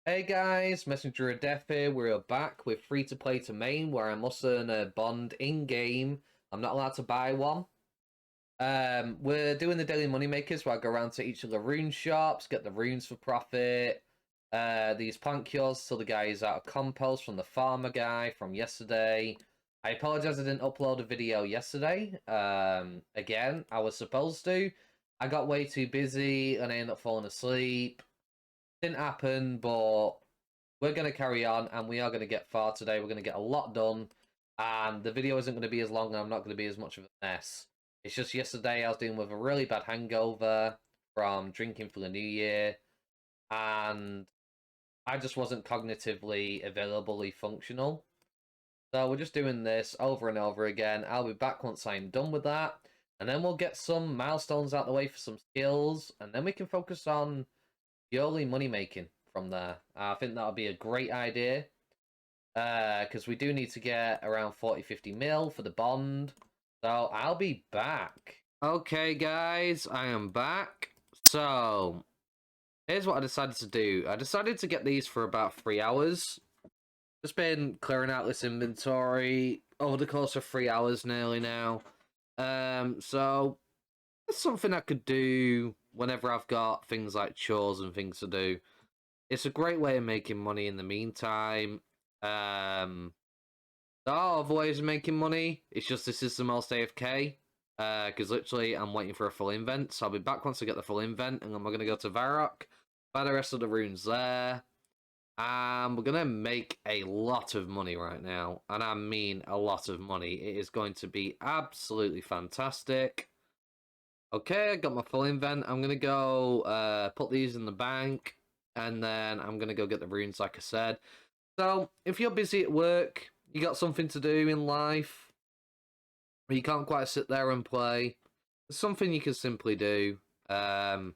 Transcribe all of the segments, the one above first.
Hey guys, Messenger of Death here. We're back with free to play to main where I must earn a bond in game. I'm not allowed to buy one. We're doing the daily money makers where I go around to each of the rune shops, get the runes for profit. These plant cures till the guy is out of compost from the farmer guy from yesterday. I apologize I didn't upload a video yesterday. Again, I was supposed to. I got way too busy and I ended up falling asleep. Didn't happen, but we're going to carry on and we are going to get far today. We're going to get a lot done, and the video isn't going to be as long and I'm not going to be as much of a mess. It's just yesterday I was dealing with a really bad hangover from drinking for the new year, and I just wasn't cognitively availably functional. So we're just doing this over and over again. I'll be back once I'm done with that, and then we'll get some milestones out the way for some skills, and then we can focus on purely money making from there. I think that would be a great idea because we do need to get around 40-50 mil for the bond. So I'll be back. Okay, guys, I am back. So here's what I decided to do. I decided to get these for about 3 hours. Just been clearing out this inventory over the course of 3 hours nearly now. So it's something I could do whenever I've got things like chores and things to do. It's a great way of making money in the meantime. There are other ways of making money. It's just this is the most AFK. Because literally I'm waiting for a full invent. So I'll be back once I get the full invent, and then we're gonna go to Varrock, buy the rest of the runes there. And we're gonna make a lot of money right now. And I mean a lot of money. It is going to be absolutely fantastic. Okay, I got my full invent. I'm gonna go put these in the bank, and then I'm gonna go get the runes like I said. So if you're busy at work, you got something to do in life, or you can't quite sit there and play, there's something you can simply do. Over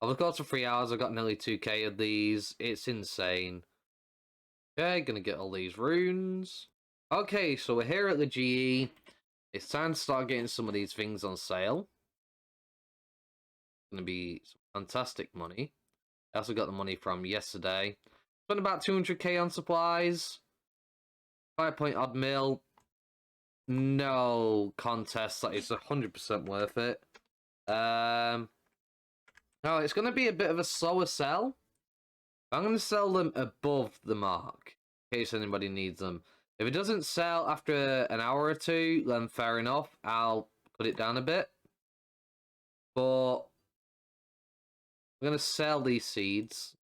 the course of 3 hours, I got nearly 2k of these. It's insane. Okay, gonna get all these runes. Okay, so we're here at the GE. It's time to start getting some of these things on sale. Gonna be some fantastic money. I also got the money from yesterday. Spent about 200k on supplies. 5 odd mil. No contest. That is 100% worth it. No, it's going to be a bit of a slower sell. I'm going to sell them above the mark, in case anybody needs them. If it doesn't sell after an hour or two, then fair enough. I'll put it down a bit. But I'm going to sell these seeds.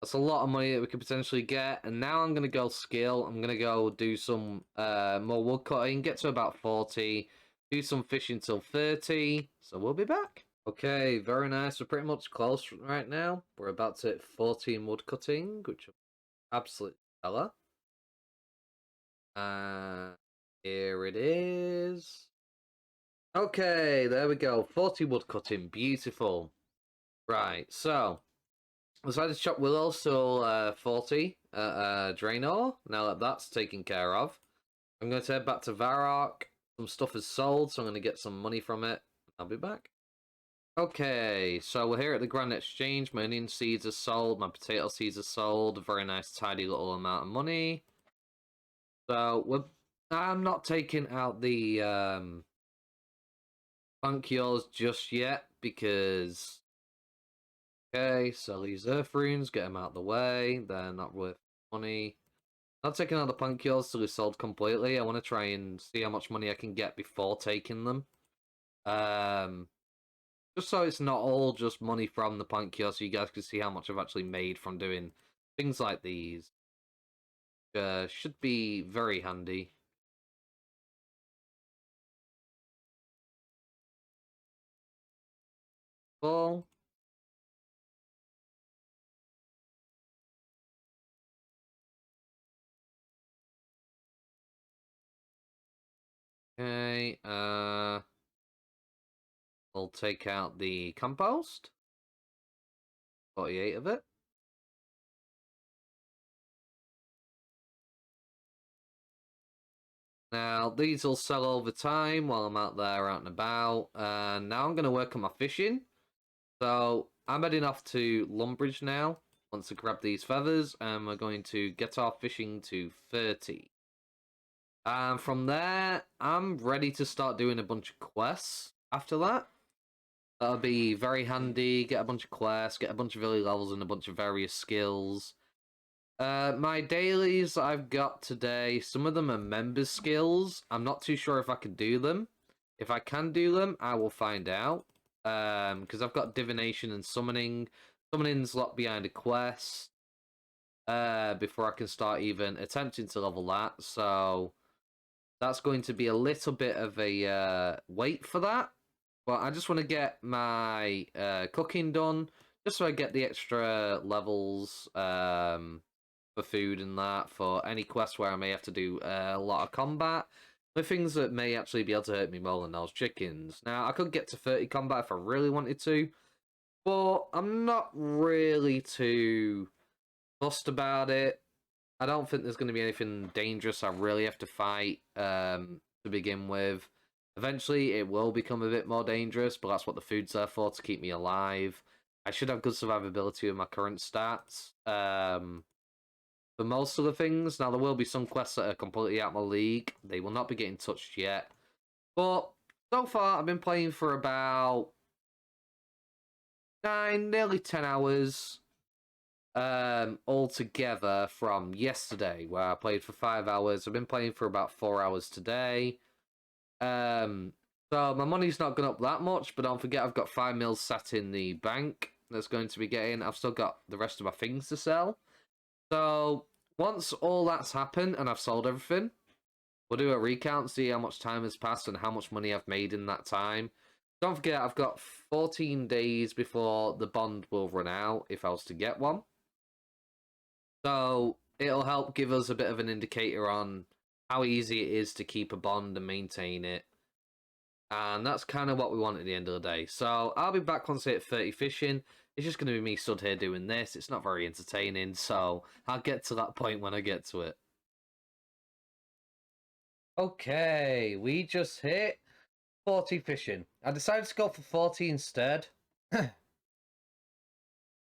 That's a lot of money that we could potentially get. And now I'm going to go skill. I'm going to go do some more wood cutting. Get to about 40. Do some fishing till 30. So we'll be back. Okay, very nice. We're pretty much close right now. We're about to hit 14 wood cutting, which is absolutely stellar. Here it is. Okay, there we go. 40 wood cutting. Beautiful. Right, so I decided to chop willow till 40 Draenor. Now that that's taken care of, I'm going to head back to Varrock. Some stuff is sold, so I'm going to get some money from it. I'll be back. Okay, so we're here at the Grand Exchange. My onion seeds are sold. My potato seeds are sold. A very nice, tidy little amount of money. So I'm not taking out the plant cures just yet because. Okay, sell these earth runes, get them out of the way. They're not worth money. Not taking out the plant cures till they're sold completely. I want to try and see how much money I can get before taking them. Just so it's not all just money from the plant kiosk, so you guys can see how much I've actually made from doing things like these. Should be very handy. Ball. Okay, we'll take out the compost. 48 of it. Now, these will sell over time while I'm out there out and about. And now I'm going to work on my fishing. So I'm heading off to Lumbridge now. Want to grab these feathers, and we're going to get our fishing to 30. And from there, I'm ready to start doing a bunch of quests after that. That'll be very handy. Get a bunch of quests, get a bunch of early levels and a bunch of various skills. My dailies I've got today, some of them are members skills. I'm not too sure if I can do them. If I can do them, I will find out. Because I've got divination and summoning. Summoning's locked behind a quest. Before I can start even attempting to level that. So that's going to be a little bit of a wait for that. But I just want to get my cooking done, just so I get the extra levels for food and that, for any quests where I may have to do a lot of combat, with things that may actually be able to hurt me more than those chickens. Now, I could get to 30 combat if I really wanted to, but I'm not really too fussed about it. I don't think there's going to be anything dangerous I really have to fight to begin with. Eventually, it will become a bit more dangerous, but that's what the food's there for, to keep me alive. I should have good survivability with my current stats. For most of the things, now there will be some quests that are completely out of my league. They will not be getting touched yet. But so far, I've been playing for about 9, nearly 10 hours altogether from yesterday, where I played for 5 hours. I've been playing for about 4 hours today. So my money's not gone up that much, but don't forget I've got 5 mils sat in the bank that's going to be getting. I've still got the rest of my things to sell. So once all that's happened and I've sold everything, we'll do a recount, see how much time has passed and how much money I've made in that time. Don't forget I've got 14 days before the bond will run out if I was to get one. So it'll help give us a bit of an indicator on how easy it is to keep a bond and maintain it. And that's kind of what we want at the end of the day. So I'll be back once I hit 30 fishing. It's just going to be me stood here doing this. It's not very entertaining, so I'll get to that point when I get to it. Okay, we just hit 40 fishing. I decided to go for 40 instead.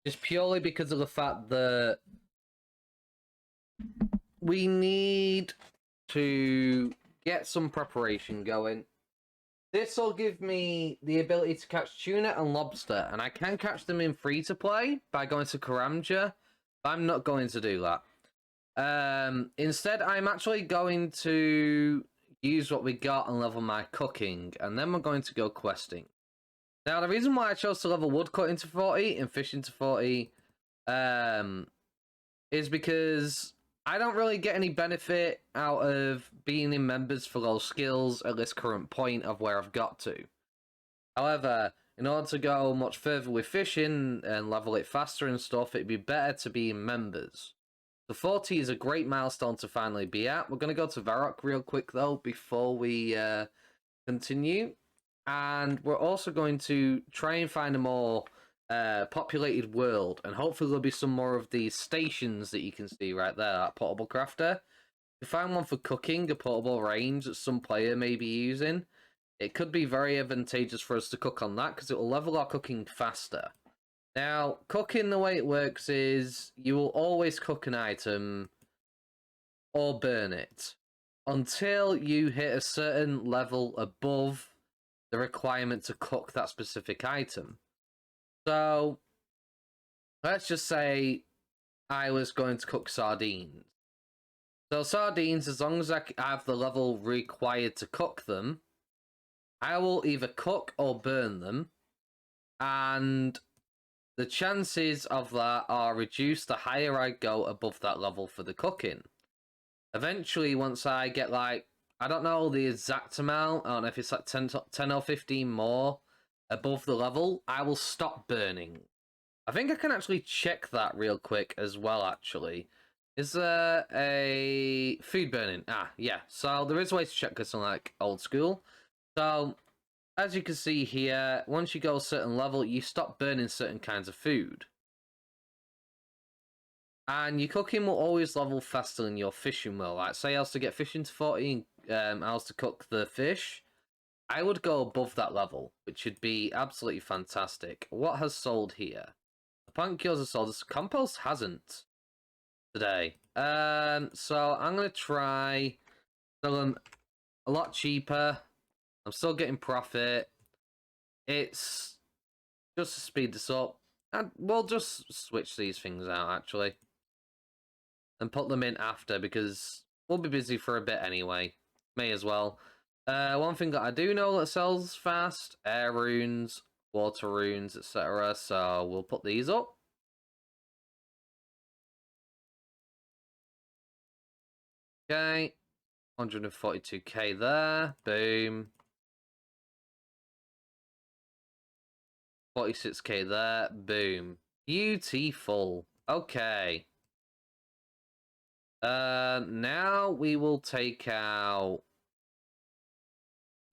Just purely because of the fact that we need to get some preparation going. This will give me the ability to catch tuna and lobster, and I can catch them in free-to-play by going to Karamja, but I'm not going to do that. Instead, I'm actually going to use what we got and level my cooking, and then we're going to go questing. Now, the reason why I chose to level woodcutting to 40 and fishing to 40 is because I don't really get any benefit out of being in members for those skills at this current point of where I've got to. However, in order to go much further with fishing and level it faster and stuff, it'd be better to be in members. So 40 is a great milestone to finally be at. We're going to go to Varrock real quick, though, before we continue. And we're also going to try and find a more populated world, and hopefully there'll be some more of these stations that you can see right there, that portable crafter. If you find one for cooking, a portable range that some player may be using, it could be very advantageous for us to cook on that, because it will level our cooking faster. Now, cooking, the way it works is you will always cook an item or burn it until you hit a certain level above the requirement to cook that specific item. So, let's just say I was going to cook sardines. So sardines, as long as I have the level required to cook them, I will either cook or burn them, and the chances of that are reduced the higher I go above that level for the cooking. Eventually, once I get like, I don't know the exact amount, I don't know if it's like 10 or 15 more above the level, I will stop burning. I think I can actually check that real quick as well, actually. Is there a food burning? Ah, yeah. So there is ways to check this on like old school. So as you can see here, once you go a certain level, you stop burning certain kinds of food. And your cooking will always level faster than your fishing will. Like, say I was to get fishing to 40, I was to cook the fish, I would go above that level, which would be absolutely fantastic. What has sold here? The plant cures has sold. Compost hasn't today. So I'm gonna try sell them a lot cheaper. I'm still getting profit. It's just to speed this up. And we'll just switch these things out actually. And put them in after because we'll be busy for a bit anyway. May as well. One thing that I do know that sells fast, air runes, water runes, etc. So we'll put these up. Okay. 142k there. Boom. 46k there. Boom. Beautiful. Okay. Now we will take out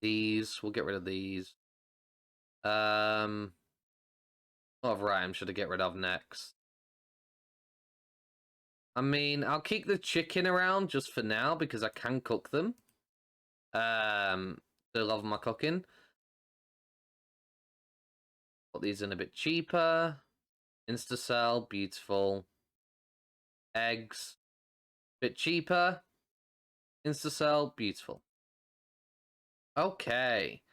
these. We'll get rid of these. What other item should I get rid of next? I mean, I'll keep the chicken around just for now because I can cook them. They love my cooking. Put these in a bit cheaper. Instacell, beautiful. Eggs, bit cheaper. Instacell, beautiful. Okay.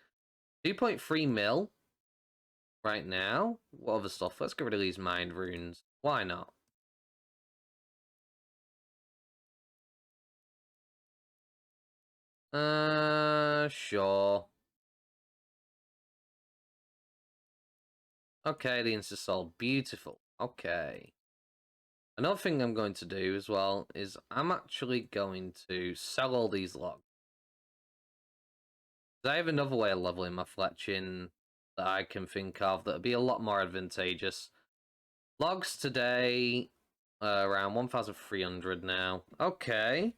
2.3 mil right now. What other stuff? Let's get rid of these mind runes. Why not? Sure. Okay, the Instacell, beautiful. Okay. Another thing I'm going to do as well is I'm actually going to sell all these logs. I have another way of leveling my fletching that I can think of that would be a lot more advantageous. Logs today, around 1,300 now. Okay.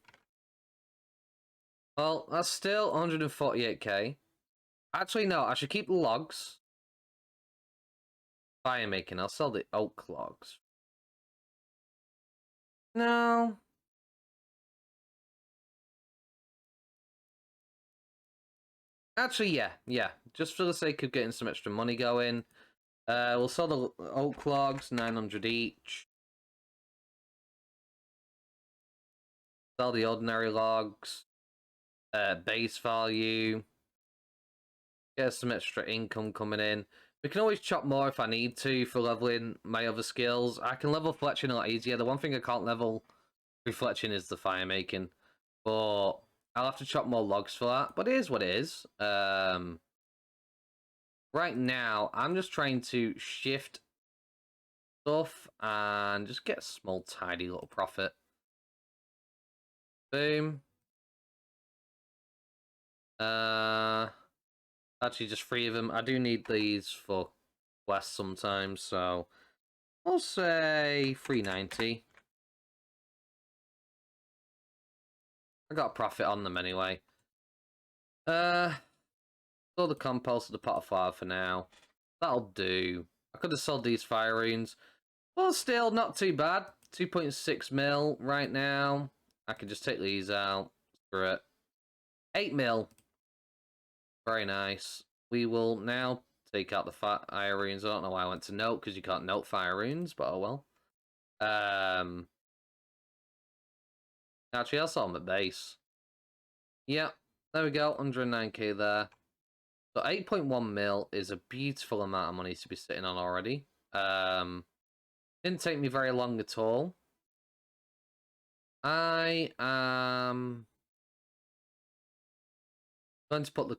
Well, that's still 148k. Actually, no, I should keep the logs. Fire making, I'll sell the oak logs. No. Actually, yeah. Just for the sake of getting some extra money going. We'll sell the oak logs, 900 each. Sell the ordinary logs. Base value. Get some extra income coming in. We can always chop more if I need to for leveling my other skills. I can level fletching a lot easier. The one thing I can't level through fletching is the fire making. But I'll have to chop more logs for that. But it is what it is. Right now, I'm just trying to shift stuff and just get a small, tidy little profit. Boom. Actually, just 3 of them. I do need these for quests sometimes, so I'll say 390. I got a profit on them anyway. Throw the compost at the pot of fire for now. That'll do. I could have sold these fire runes. Well, still not too bad. 2.6 mil right now. I can just take these out. Screw it. 8 mil. Very nice. We will now take out the fire runes. I don't know why I went to note, because you can't note fire runes, but oh well. Actually, I'll sell them at base. Yeah, there we go. 109k there. So 8.1 mil is a beautiful amount of money to be sitting on already. Didn't take me very long at all. I am going to put the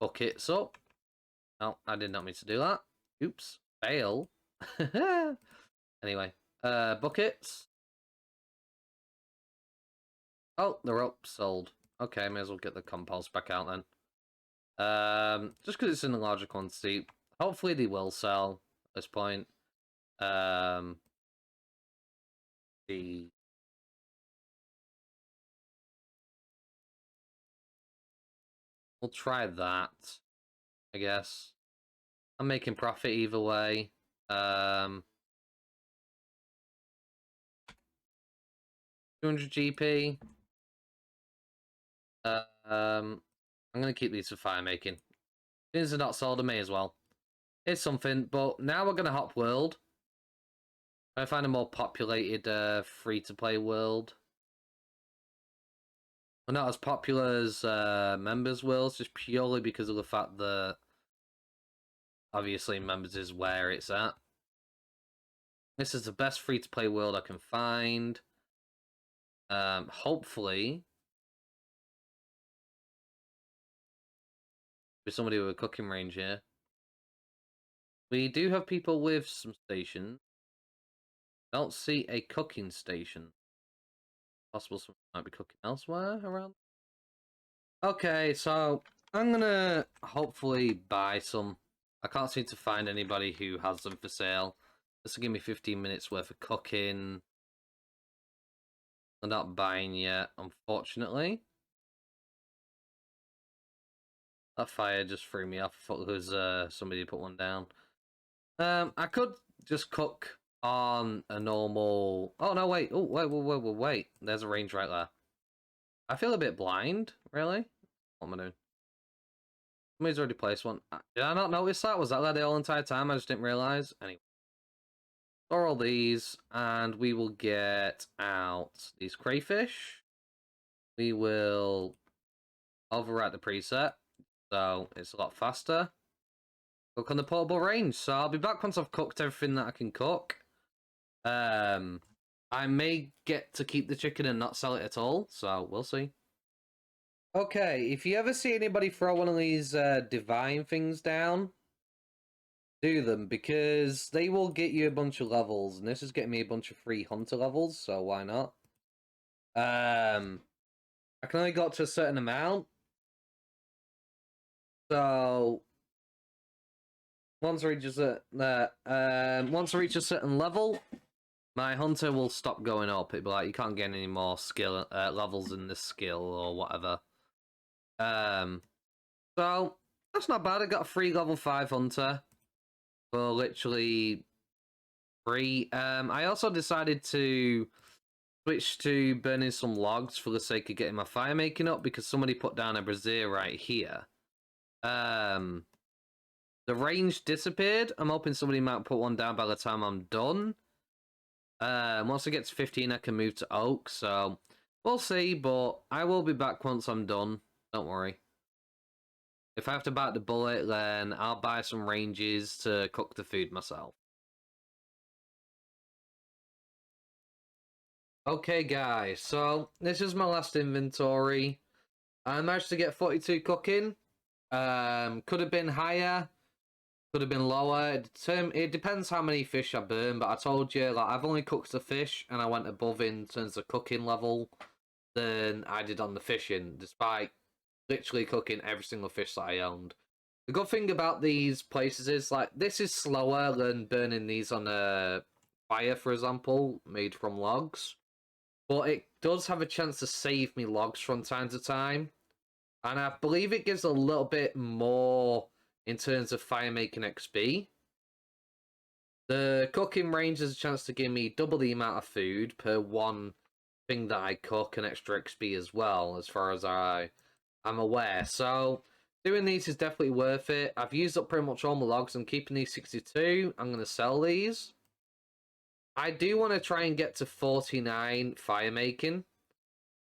buckets up. No, I did not mean to do that. Oops. Fail. Anyway, buckets. Oh, they're up. Sold. Okay, may as well get the compost back out then. Just because it's in a larger quantity. Hopefully they will sell at this point. The we'll try that, I guess. I'm making profit either way. 200 GP. I'm going to keep these for fire making. These are not sold to me as well. It's something, but now we're going to hop world. I find a more populated free-to-play world. We're not as popular as members worlds, just purely because of the fact that obviously members is where it's at. This is the best free-to-play world I can find. Hopefully, with somebody with a cooking range here. We do have people with some stations. Don't see a cooking station. Possible someone might be cooking elsewhere around. Okay, so I'm gonna hopefully buy some. I can't seem to find anybody who has them for sale. This will give me 15 minutes worth of cooking. I'm not buying yet, unfortunately. That fire just threw me off. I thought it was somebody put one down. I could just cook on a normal... Oh, no, wait. Oh, wait. There's a range right there. I feel a bit blind, really. What am I doing? Somebody's already placed one. Did I not notice that? Was that there the whole entire time? I just didn't realise. Anyway. Store all these, and we will get out these crayfish. We will overwrite the preset, so it's a lot faster. Cook on the portable range. So I'll be back once I've cooked everything that I can cook. I may get to keep the chicken and not sell it at all, so we'll see. Okay, if you ever see anybody throw one of these divine things down, do them, because they will get you a bunch of levels, and this is getting me a bunch of free hunter levels, so why not? I can only go up to a certain amount, so once I reach a certain level, my hunter will stop going up. It'll be like, you can't get any more skill levels in this skill or whatever. So that's not bad. I got a free level 5 hunter for literally free. I also decided to switch to burning some logs for the sake of getting my fire making up, because somebody put down a brazier right here. The range disappeared. I'm hoping somebody might put one down by the time I'm done. Once I get to 15, I can move to oak, so we'll see, but I will be back once I'm done. Don't worry. If I have to bite the bullet, then I'll buy some ranges to cook the food myself. Okay, guys, so this is my last inventory. I managed to get 42 cooking. Could have been higher, could have been lower. It depends how many fish I burn, but I told you, like, I've only cooked the fish, and I went above in terms of cooking level than I did on the fishing, despite literally cooking every single fish that I owned. The good thing about these places is, like, this is slower than burning these on a fire, for example, made from logs. But it does have a chance to save me logs from time to time. And I believe it gives a little bit more in terms of fire making XP. The cooking range has a chance to give me double the amount of food per one thing that I cook, and extra XP as well, as far as I'm aware. So doing these is definitely worth it. I've used up pretty much all my logs. I'm keeping these 62. I'm going to sell these. I do want to try and get to 49 fire making.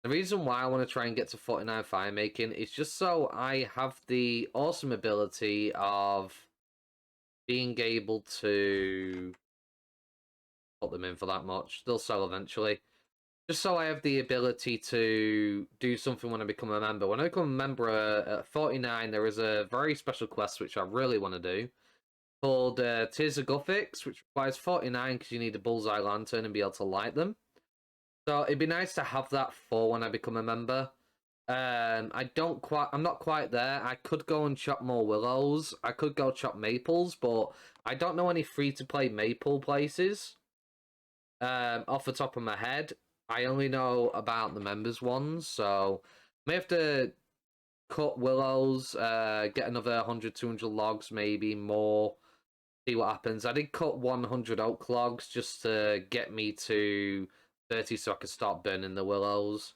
The reason why I want to try and get to 49 fire making is just so I have the awesome ability of being able to put them in for that much. They'll sell eventually. Just so I have the ability to do something when I become a member. When I become a member at 49, there is a very special quest which I really want to do, called Tears of Guthix, which requires 49 because you need a bullseye lantern and be able to light them. So it'd be nice to have that for when I become a member. I'm not quite there. I could go and chop more willows. I could go chop maples, but I don't know any free-to-play maple places. Off the top of my head, I only know about the members ones, so may have to cut willows, get another 100, 200 logs, maybe more, see what happens. I did cut 100 oak logs just to get me to 30 so I could start burning the willows.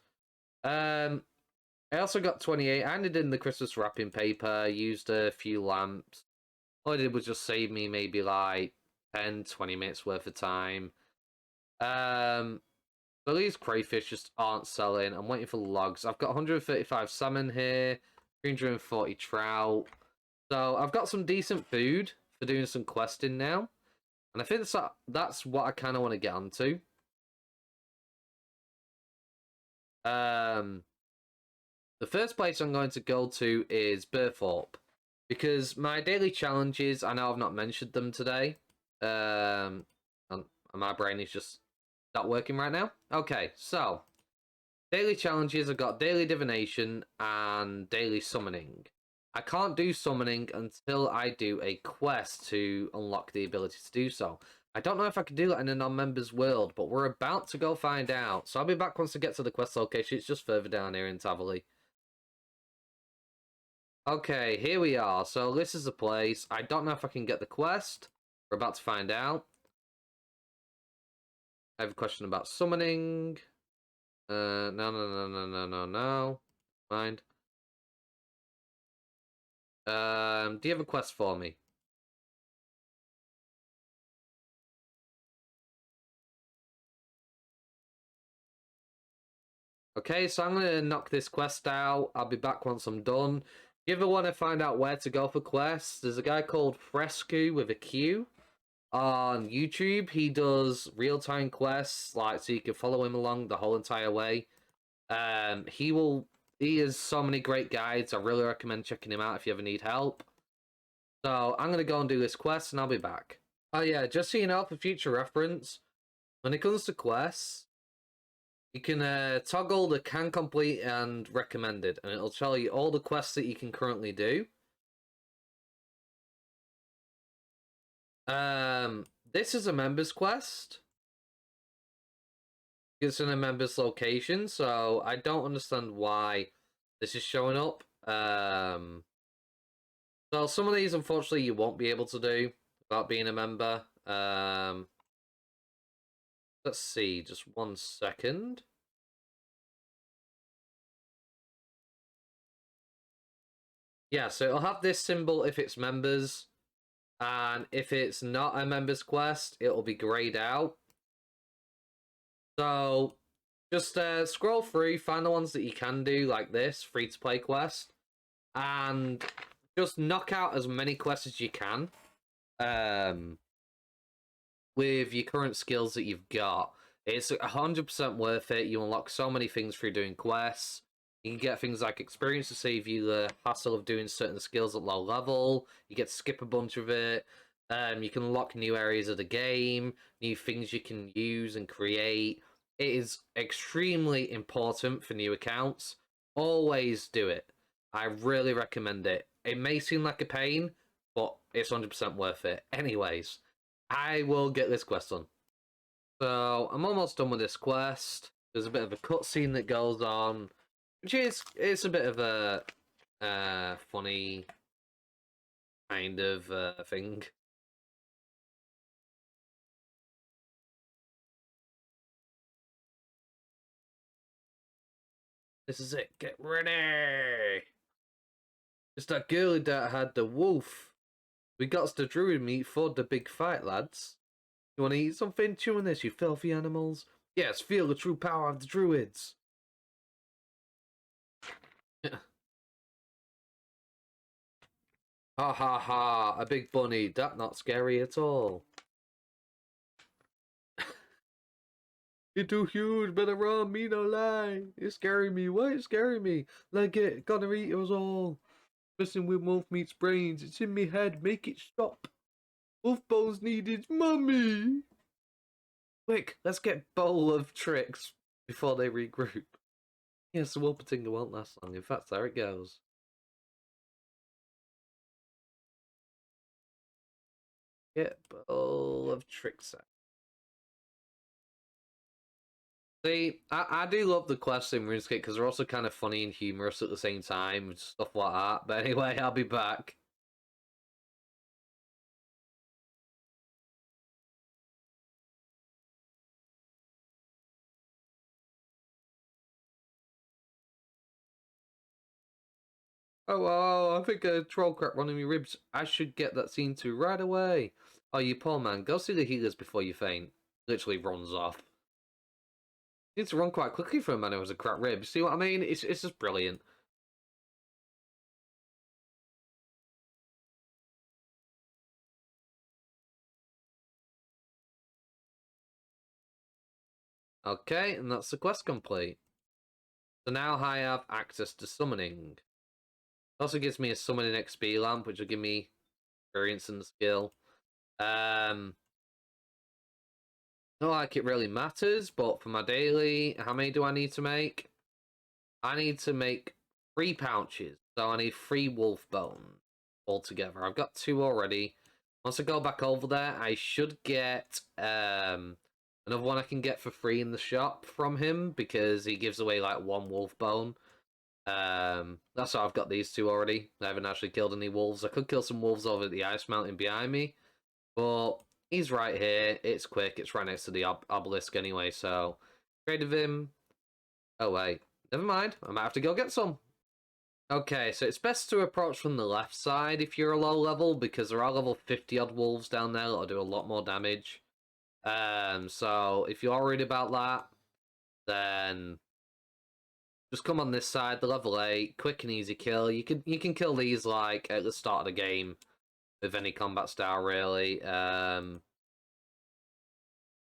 I also got 28. I handed in the Christmas wrapping paper, used a few lamps. All I did was just save me maybe like 10, 20 minutes worth of time. So these crayfish just aren't selling. I'm waiting for logs. I've got 135 salmon here, 340 trout. So I've got some decent food for doing some questing now. And I think that's what I kind of want to get onto. The first place I'm going to go to is Burthorpe. Because my daily challenges, I know I've not mentioned them today. And my brain is just not working right now. Okay, so daily challenges, I've got daily divination and daily summoning. I can't do summoning until I do a quest to unlock the ability to do so. I don't know if I can do that in a non-members world, but we're about to go find out. So I'll be back once I get to the quest location. It's just further down here in Tavali. Okay, here we are. So this is the place. I don't know if I can get the quest. We're about to find out. I have a question about summoning. No. Mind. Do you have a quest for me? Okay, so I'm gonna knock this quest out. I'll be back once I'm done. If you ever want to find out where to go for quests, there's a guy called Fresco with a Q on YouTube. He does real-time quests, like so you can follow him along the whole entire way. He has so many great guides. I really recommend checking him out if you ever need help. So I'm gonna go and do this quest, and I'll be back. Oh yeah, just so you know, for future reference, when it comes to quests, you can toggle the can complete and recommended, and it'll tell you all the quests that you can currently do. This is a members quest. It's in a members location, so I don't understand why this is showing up. So some of these, unfortunately, you won't be able to do without being a member. Let's see, just 1 second. Yeah, so it'll have this symbol if it's members, and if it's not a members quest, it'll be grayed out. So just scroll through, find the ones that you can do, like this free-to-play quest, and just knock out as many quests as you can with your current skills that you've got. It's 100% worth it. You unlock so many things through doing quests. You can get things like experience to save you the hassle of doing certain skills at low level. You get to skip a bunch of it. You can unlock new areas of the game, new things you can use and create. It is extremely important for new accounts. Always do it. I really recommend it. It may seem like a pain, but it's 100% worth it. Anyways, I will get this quest done. So I'm almost done with this quest. There's a bit of a cutscene that goes on, which is it's a bit of a funny kind of thing. This is it. Get ready. It's that girl that had the wolf. We got the druid meat for the big fight, lads. You want to eat something? Chew on this, you filthy animals. Yes, feel the true power of the druids. Ha ha ha, a big bunny. That not scary at all. You're too huge, better run, me no lie. It's scaring me, why it's scaring me? Like it, gonna eat us all. Messing with wolf meat's brains, it's in me head, make it stop. Wolf bones needed, mummy. Quick, let's get bowl of tricks before they regroup. Yes, the Wolpertinger won't last long, in fact, there it goes. Get bowl of tricks. See, I do love the quests in RuneScape because they're also kind of funny and humorous at the same time, stuff like that. But anyway, I'll be back. Oh, I think a troll crap running me ribs. I should get that scene to right away. Oh, you poor man. Go see the healers before you faint. Literally runs off. He needs to run quite quickly for a man who has a crap rib. See what I mean? It's just brilliant. Okay, and that's the quest complete. So now I have access to summoning. It also gives me a summoning XP lamp, which will give me experience and skill. Not like it really matters, but for my daily, how many do I need to make? I need to make 3 pouches, so I need 3 wolf bones altogether. I've got 2 already. Once I go back over there, I should get another one I can get for free in the shop from him because he gives away like 1 wolf bone. That's why I've got these 2 already. I haven't actually killed any wolves. I could kill some wolves over at the ice mountain behind me, but he's right here. It's quick. It's right next to the obelisk anyway, so trade with him. Oh, wait. Never mind. I might have to go get some. Okay, so it's best to approach from the left side if you're a low level, because there are level 50 odd wolves down there that'll do a lot more damage. So if you're worried about that, then just come on this side, the level 8, quick and easy kill. You can kill these like at the start of the game with any combat style really.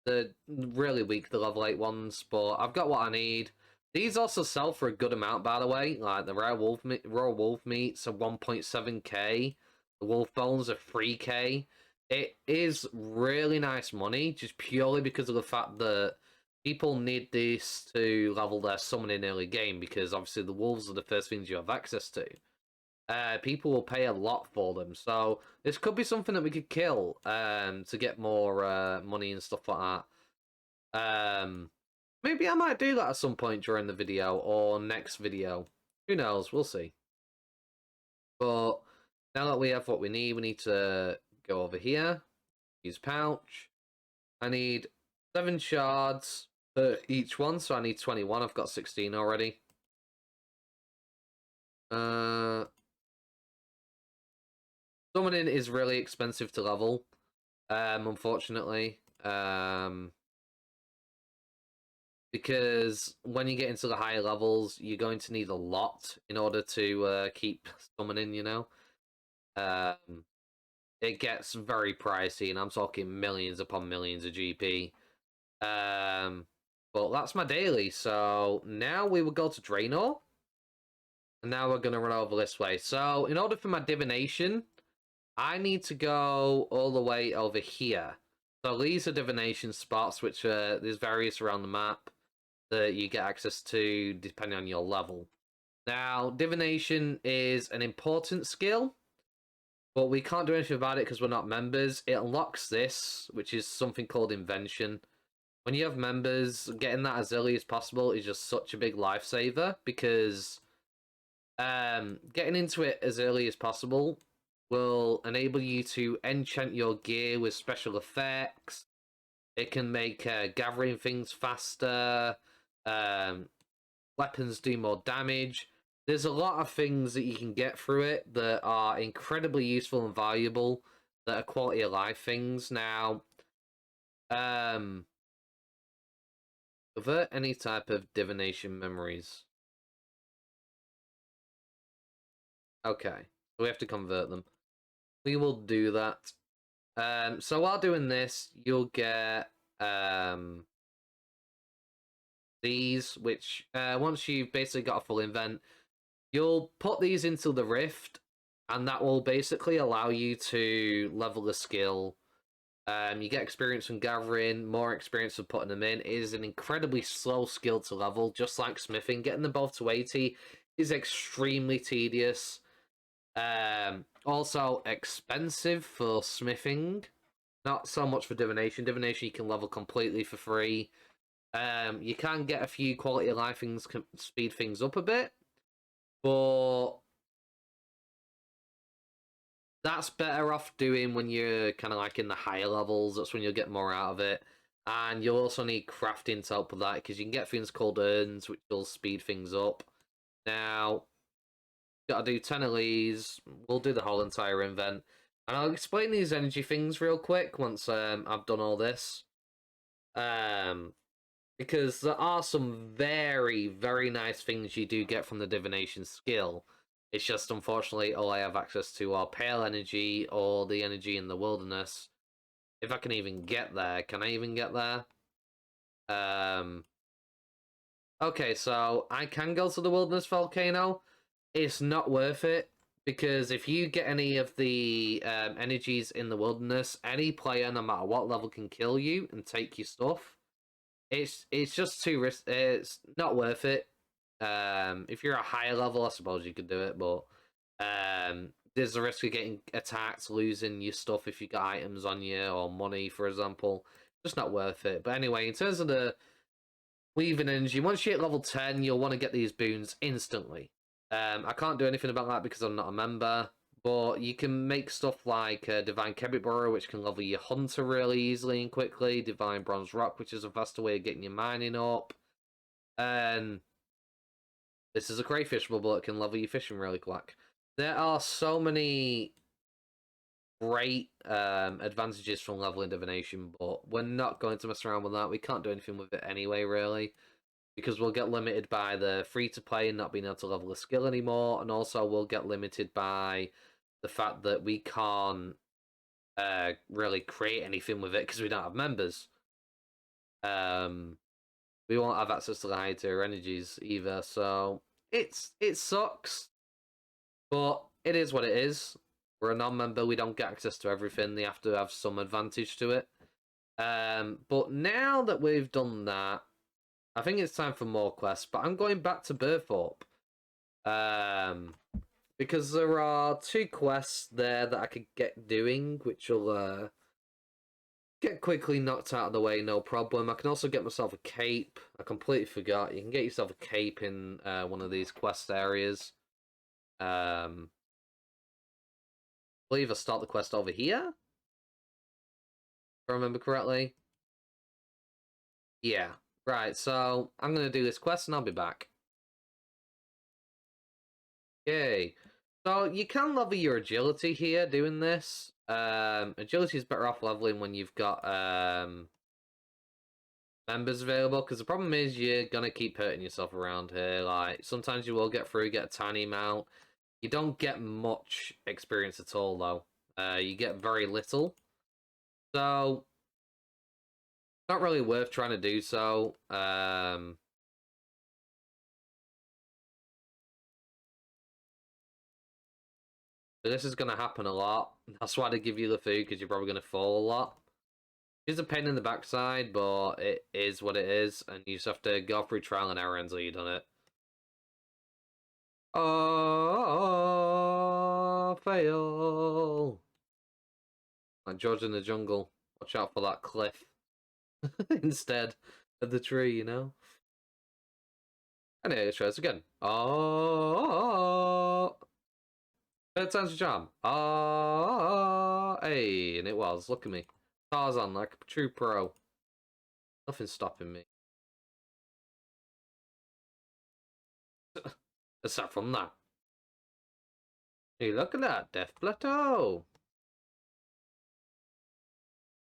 They're really weak, the level 8 ones, but I've got what I need. These also sell for a good amount, by the way. Like the raw wolf meats are 1.7k. The wolf bones are 3k. It is really nice money, just purely because of the fact that people need this to level their summoning early game, because obviously the wolves are the first things you have access to. People will pay a lot for them, so this could be something that we could kill to get more money and stuff like that. Maybe I might do that at some point during the video or next video. Who knows? We'll see. But now that we have what we need to go over here. Use pouch. I need 7 shards for each one, so I need 21. I've got 16 already. Summoning is really expensive to level, unfortunately. Because when you get into the higher levels, you're going to need a lot in order to keep summoning, you know? It gets very pricey, and I'm talking millions upon millions of GP. But that's my daily, so now we will go to Draenor. And now we're going to run over this way. So, in order for my divination, I need to go all the way over here. So these are divination spots, which there's various around the map that you get access to depending on your level. Now, divination is an important skill, but we can't do anything about it because we're not members. It unlocks this, which is something called invention. When you have members, getting that as early as possible is just such a big lifesaver, because getting into it as early as possible will enable you to enchant your gear with special effects. It can make gathering things faster. Weapons do more damage. There's a lot of things that you can get through it that are incredibly useful and valuable, that are quality of life things. Now, avert any type of divination memories. Okay, so we have to convert them. We will do that. So while doing this, you'll get these, which once you've basically got a full invent, you'll put these into the rift, and that will basically allow you to level the skill. You get experience from gathering, more experience from putting them in. It is an incredibly slow skill to level, just like smithing. Getting them both to 80 is extremely tedious. Also expensive for smithing. Not so much for divination. Divination you can level completely for free. You can get a few quality of life things, speed things up a bit, but that's better off doing when you're kind of like in the higher levels. That's when you'll get more out of it. And you'll also need crafting to help with that, because you can get things called urns, which will speed things up. Now, Gotta do 10 of these. We'll do the whole entire invent. And I'll explain these energy things real quick once I've done all this. Because there are some very, very nice things you do get from the Divination skill. It's just, unfortunately, all I have access to are Pale Energy or the energy in the wilderness. If I can even get there. Can I even get there? Okay, so I can go to the Wilderness Volcano. It's not worth it, because if you get any of the energies in the wilderness, any player, no matter what level, can kill you and take your stuff. It's just too risky. It's not worth it. If you're a higher level, I suppose you could do it, but there's a risk of getting attacked, losing your stuff if you got items on you or money, for example. Just not worth it. But anyway, in terms of the weaving energy, once you hit level 10, you'll want to get these boons instantly. I can't do anything about that because I'm not a member, but you can make stuff like Divine Kebit Burrow, which can level your Hunter really easily and quickly, Divine Bronze Rock, which is a faster way of getting your mining up, and this is a crayfish bubble that can level your fishing really quick. There are so many great advantages from leveling Divination, but we're not going to mess around with that. We can't do anything with it anyway, really, because we'll get limited by the free-to-play and not being able to level a skill anymore, and also we'll get limited by the fact that we can't really create anything with it because we don't have members. We won't have access to the higher tier energies either, so it sucks, but it is what it is. We're a non-member, we don't get access to everything, they have to have some advantage to it. But now that we've done that, I think it's time for more quests, but I'm going back to Burthorpe. Because there are 2 quests there that I could get doing, which will get quickly knocked out of the way, no problem. I can also get myself a cape. I completely forgot. You can get yourself a cape in one of these quest areas. I believe I start the quest over here, if I remember correctly. Yeah. Right, so I'm going to do this quest and I'll be back. Yay. So you can level your agility here doing this. Agility is better off leveling when you've got members available, because the problem is you're going to keep hurting yourself around here. Like, sometimes you will get through, get a tiny amount. You don't get much experience at all, though. You get very little. So, not really worth trying to do so. But this is going to happen a lot. That's why they give you the food, because you're probably going to fall a lot. It's a pain in the backside, but it is what it is, and you just have to go through trial and error until you've done it. Oh, fail! Like George in the Jungle. Watch out for that cliff instead of the tree, you know? Anyway, let's try this again. Oh, third time's a charm. Oh, hey, and it was. Look at me. Tarzan, like a true pro. Nothing's stopping me. Aside from that. Hey, look at that. Death Plateau.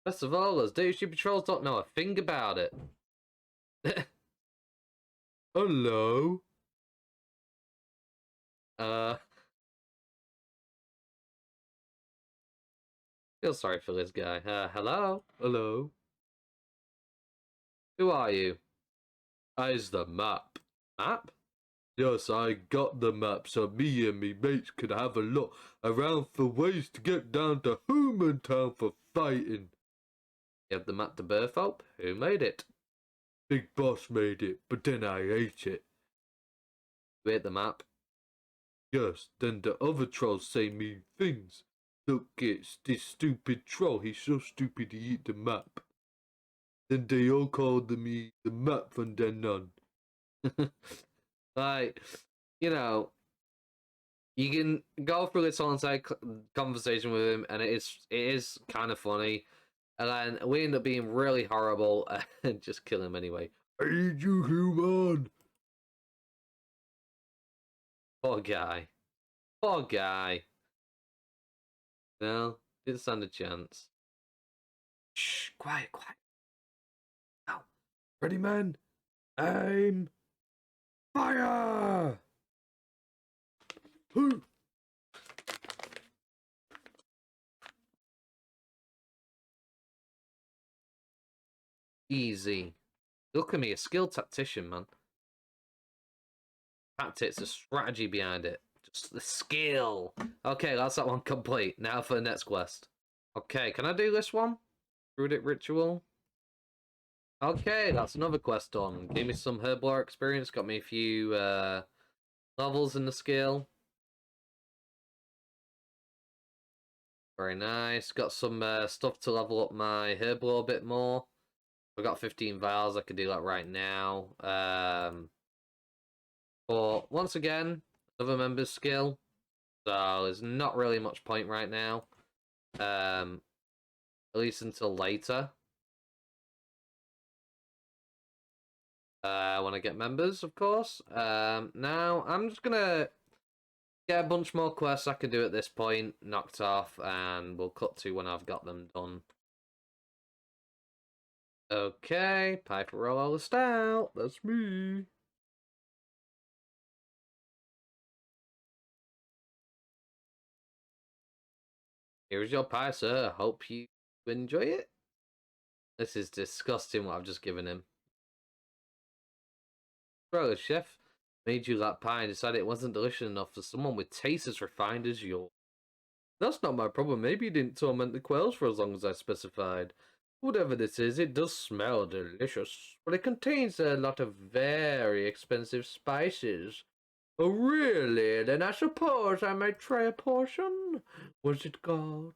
Best of all, those douchey patrols don't know a thing about it. Hello? Feel sorry for this guy. Hello? Hello? Who are you? Is the map. Map? Yes, I got the map so me and me mates could have a look around for ways to get down to Human Town for fighting. You have the map to Burthorpe? Who made it? Big Boss made it, but then I ate it. You ate the map? Yes, then the other trolls say mean things. Look, it's this stupid troll, he's so stupid he eat the map. Then they all called me the map from then on. Like, you know, you can go through this whole entire conversation with him, and it is kind of funny. And then we end up being really horrible and just kill him anyway. I need you, human! Poor guy. Poor guy. No, didn't stand a chance. Shh, quiet, quiet. Now, ready, men? Aim! Fire! Who? Easy. Look at me, a skilled tactician, man. Tactics, the strategy behind it. Just the skill. Okay, that's that one complete. Now for the next quest. Okay, can I do this one? Druidic Ritual. Okay, that's another quest done. Gave me some Herblar experience, got me a few levels in the skill. Very nice. Got some stuff to level up my Herblar a bit more. I've got 15 vials, I can do that right now. But once again, another member's skill. So there's not really much point right now. At least until later. When I get members, of course. Now, I'm just gonna get a bunch more quests I can do at this point, knocked off, and we'll cut to when I've got them done. Okay, Peril all stout. That's me. Here's your pie, sir. Hope you enjoy it. This is disgusting what I've just given him. Bro, the chef made you that pie and decided it wasn't delicious enough for someone with taste as refined as yours. That's not my problem. Maybe you didn't torment the quails for as long as I specified. Whatever this is, it does smell delicious, but it contains a lot of very expensive spices. Oh, really? Then I suppose I might try a portion? Was it good?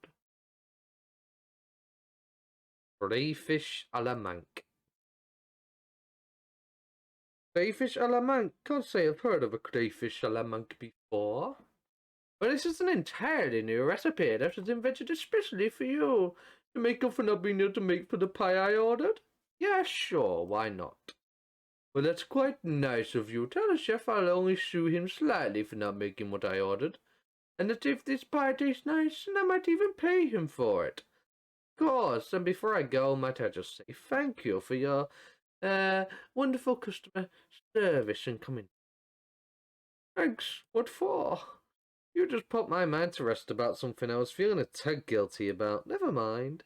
Crayfish a la manque. Crayfish a la manque? Can't say I've heard of a crayfish a la manque before. But this is an entirely new recipe that was invented especially for you. To make up for not being able to make for the pie I ordered? Yeah, sure, why not? Well, that's quite nice of you. Tell the chef I'll only sue him slightly for not making what I ordered. And that if this pie tastes nice, then I might even pay him for it. Of course, and before I go, might I just say thank you for your, wonderful customer service and coming. Thanks, what for? You just put my mind to rest about something I was feeling a tad guilty about. Never mind.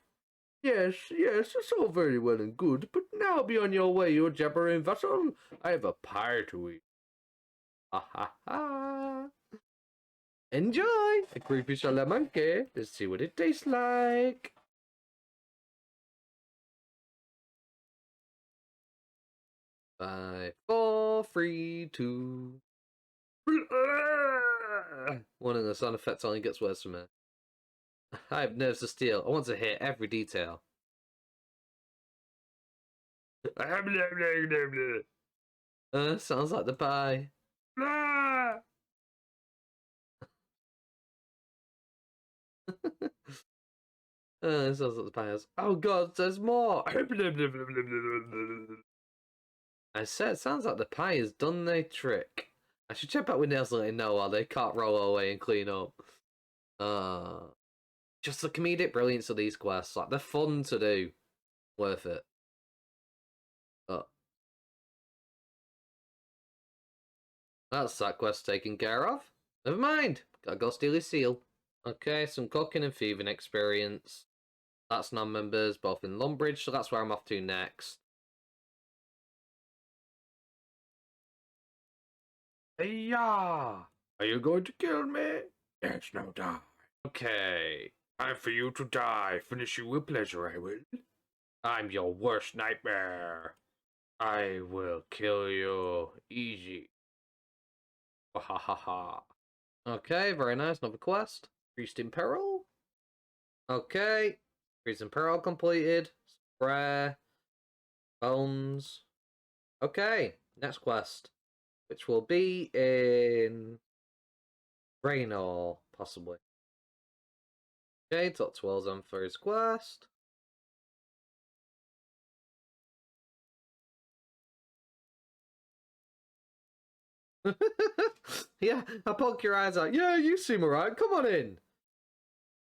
Yes, it's all very well and good, but now be on your way, you jabbering vassal. I have a pie to eat. Ha ha ha. Enjoy! A creepy salamanca. Let's see what it tastes like. 5, 4, 3, 2. One of the sound effects only gets worse from here. I have nerves of steel. I want to hear every detail. Sounds like the pie. Sounds like the pie has. Oh god, there's more! I said, it sounds like the pie has done their trick. I should check back with Nails and let him know while they can't roll away and clean up. Just the comedic brilliance of these quests. Like, they're fun to do. Worth it. But that's that quest taken care of. Never mind. Gotta go steal his seal. Okay, some cooking and thieving experience. That's non-members, both in Lumbridge, so that's where I'm off to next. Hey-ya! Are you going to kill me? Yes, now die. Okay. Time for you to die. Finish you with pleasure, I will. I'm your worst nightmare. I will kill you. Easy. Ha ha ha. Okay, very nice. Another quest. Priest in Peril. Okay. Priest in Peril completed. Prayer. Bones. Okay. Next quest. Which will be in Raynor, possibly. Okay, top 12's on first quest. Yeah, I poke your eyes out. Yeah, you seem alright. Come on in.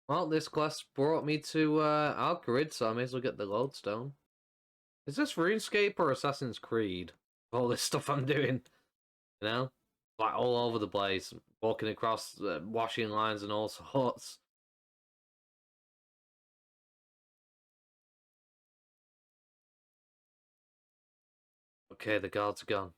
Well, this quest brought me to Alcarid, so I may as well get the lodestone. Is this RuneScape or Assassin's Creed? All this stuff I'm doing, you know, like all over the place, walking across washing lines and all sorts. Okay, the guards are gone.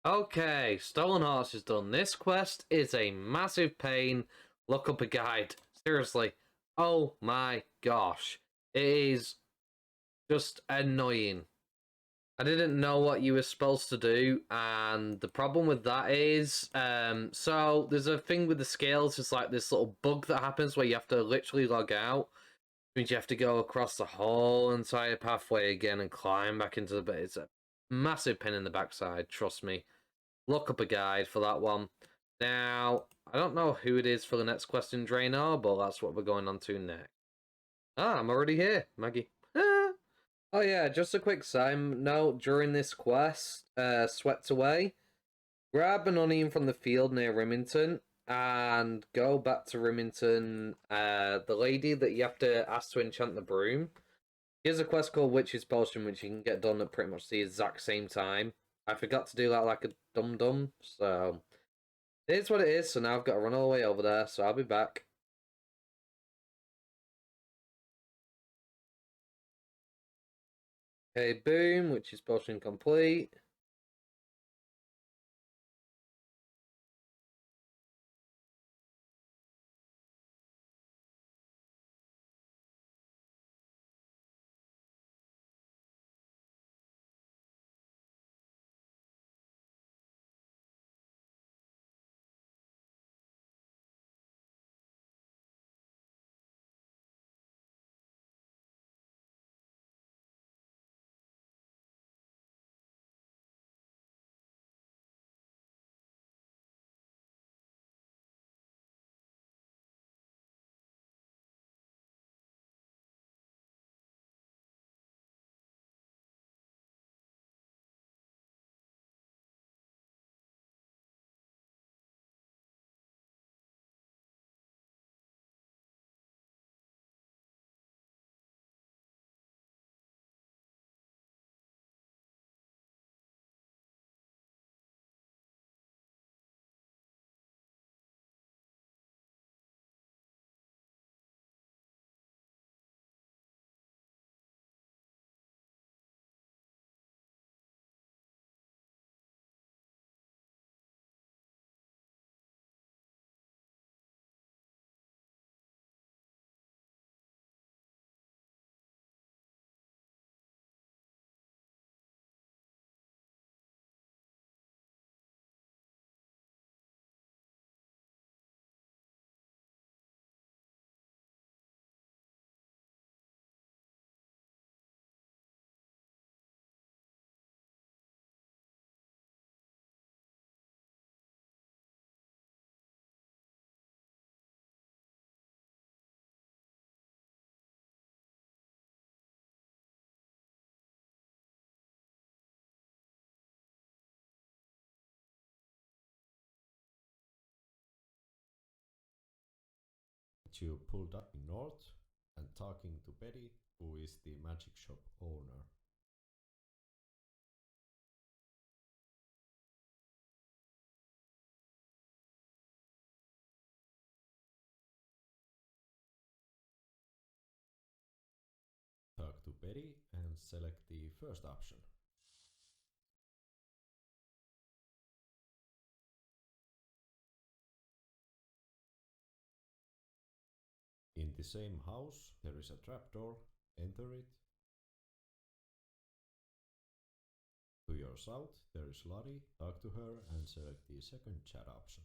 Okay, Stolen Horse is done. This quest is a massive pain. Look up a guide. Seriously. Oh my gosh. It is just annoying. I didn't know what you were supposed to do, and the problem with that is, so there's a thing with the scales, it's like this little bug that happens where you have to literally log out, which means you have to go across the whole entire pathway again and climb back into the bit. It's a massive pain in the backside, trust me. Look up a guide for that one. Now, I don't know who it is for the next question, Draenor, but that's what we're going on to next. Ah, I'm already here, Maggie. Oh yeah, just a quick side note, during this quest, Swept Away, grab an onion from the field near Rimington and go back to Rimington. The lady that you have to ask to enchant the broom. Here's a quest called Witch's Potion, which you can get done at pretty much the exact same time. I forgot to do that like a dum-dum, so it is what it is, so now I've got to run all the way over there, so I'll be back. Okay, boom, Witch's Potion complete. You pulled up north and talking to Betty, who is the magic shop owner. Talk to Betty and select the first option. In the same house, there is a trapdoor. Enter it. To your south, there is Lottie. Talk to her and select the second chat option.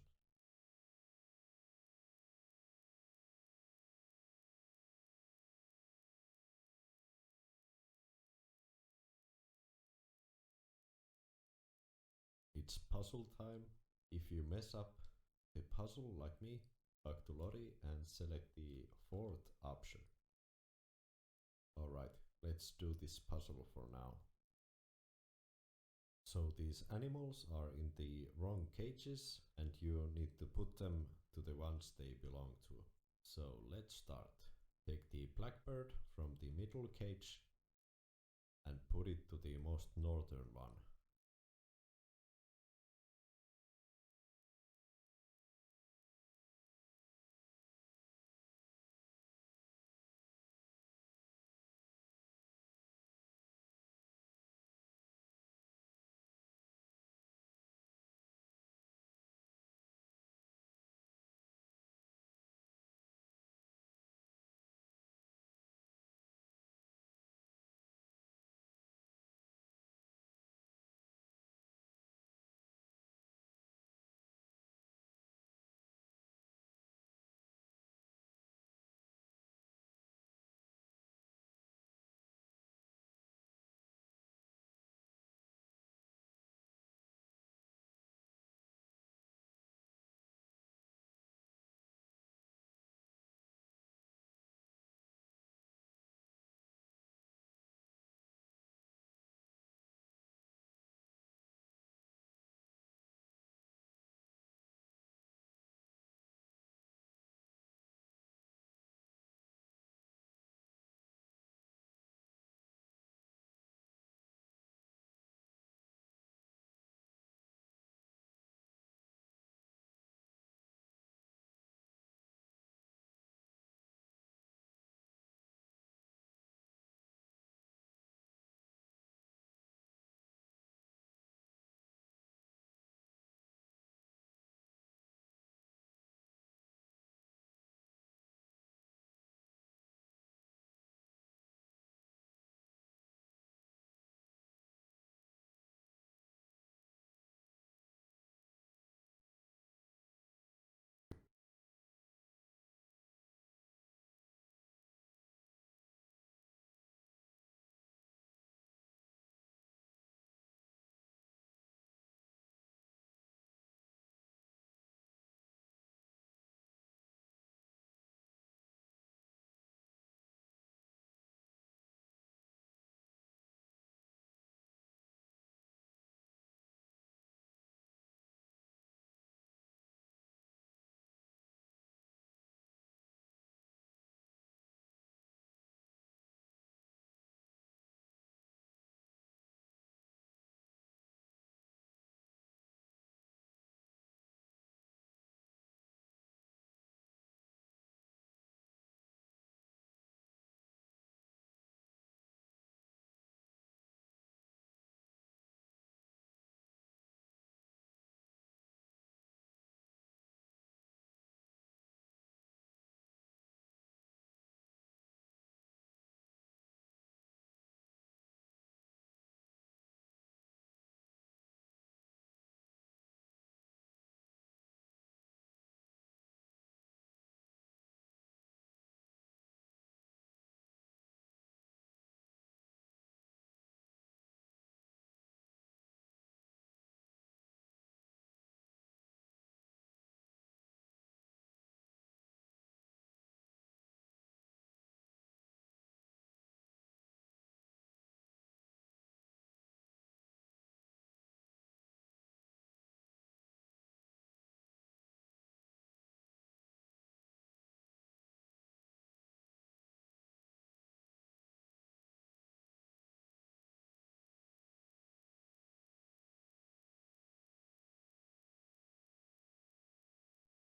It's puzzle time. If you mess up the puzzle like me, talk to Lottie and select the fourth option. Alright, let's do this puzzle for now. So these animals are in the wrong cages and you need to put them to the ones they belong to. So let's start. Take the blackbird from the middle cage and put it to the most northern one.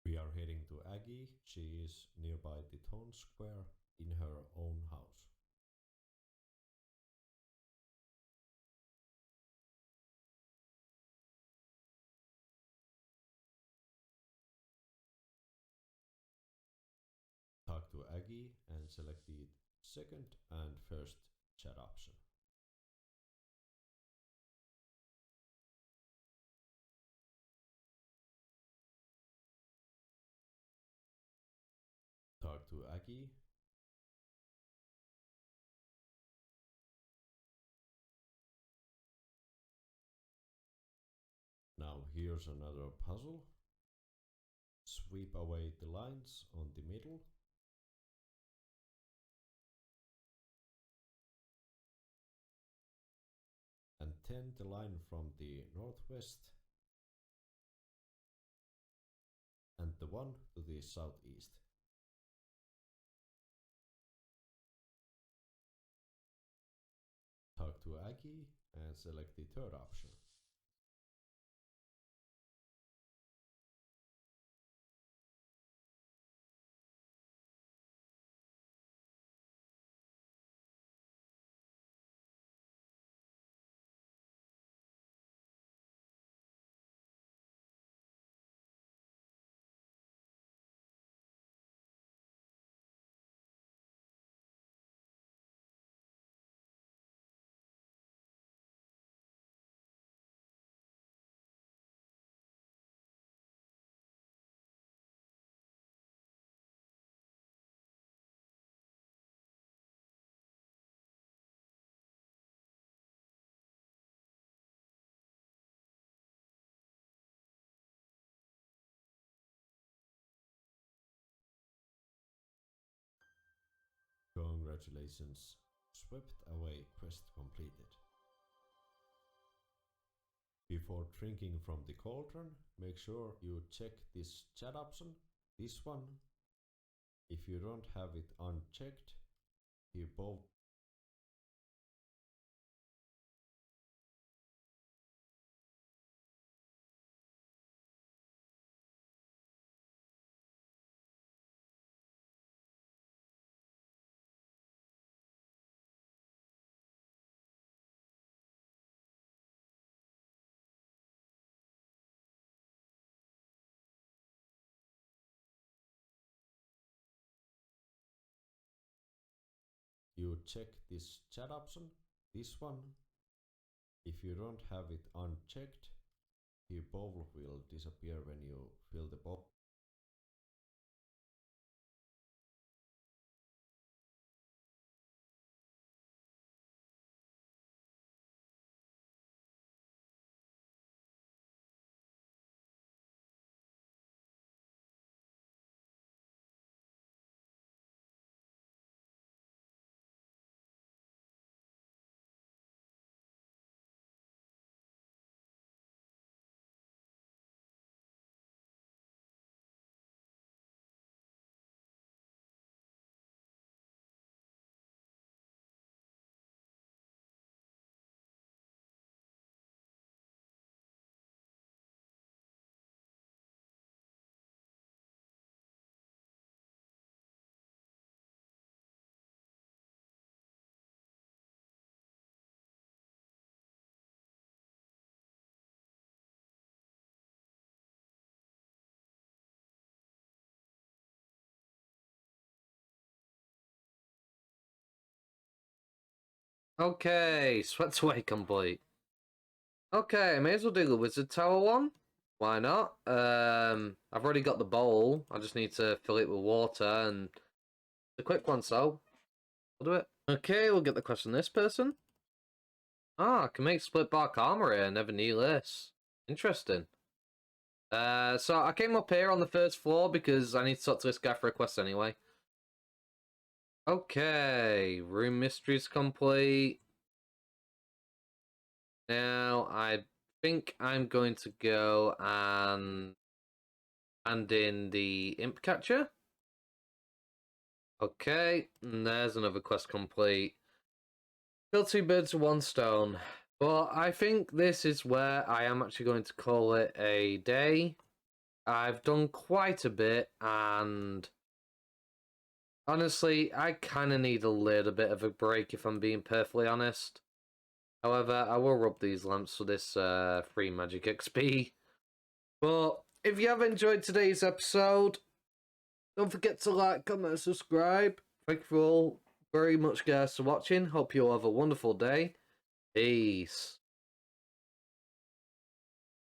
We are heading to Aggie. She is nearby the town square in her own house. Talk to Aggie and select the second and first chat option. Talk to Aggie. Now here's another puzzle. Sweep away the lines on the middle. 10 the line from the northwest and the 1 to the southeast. Talk to Aggie and select the third option. Congratulations, swept away quest completed. Before drinking from the cauldron, make sure you check this chat option, this one. If you don't have it unchecked, you both you check this chat option, this one. If you don't have it unchecked, the bowl will disappear when you fill the bowl. Okay, swept away complete. Okay, may as well do the wizard tower one. Why not? I've already got the bowl. I just need to fill it with water, and the quick one, so we'll do it. Okay, we'll get the quest from this person. Ah, I can make split bark armor here. Never knew this. Interesting. So I came up here on the first floor because I need to talk to this guy for a quest anyway. Okay, room mysteries complete. Now I think I'm going to go and hand in the imp catcher. Okay, and there's another quest complete. Kill 2 birds with 1 stone. But I think this is where I am actually going to call it a day. I've done quite a bit, and honestly, I kind of need a little bit of a break if I'm being perfectly honest. However, I will rub these lamps for this free magic XP. But if you have enjoyed today's episode, don't forget to like, comment, and subscribe. Thank you all very much, guys, for watching. Hope you all have a wonderful day. Peace.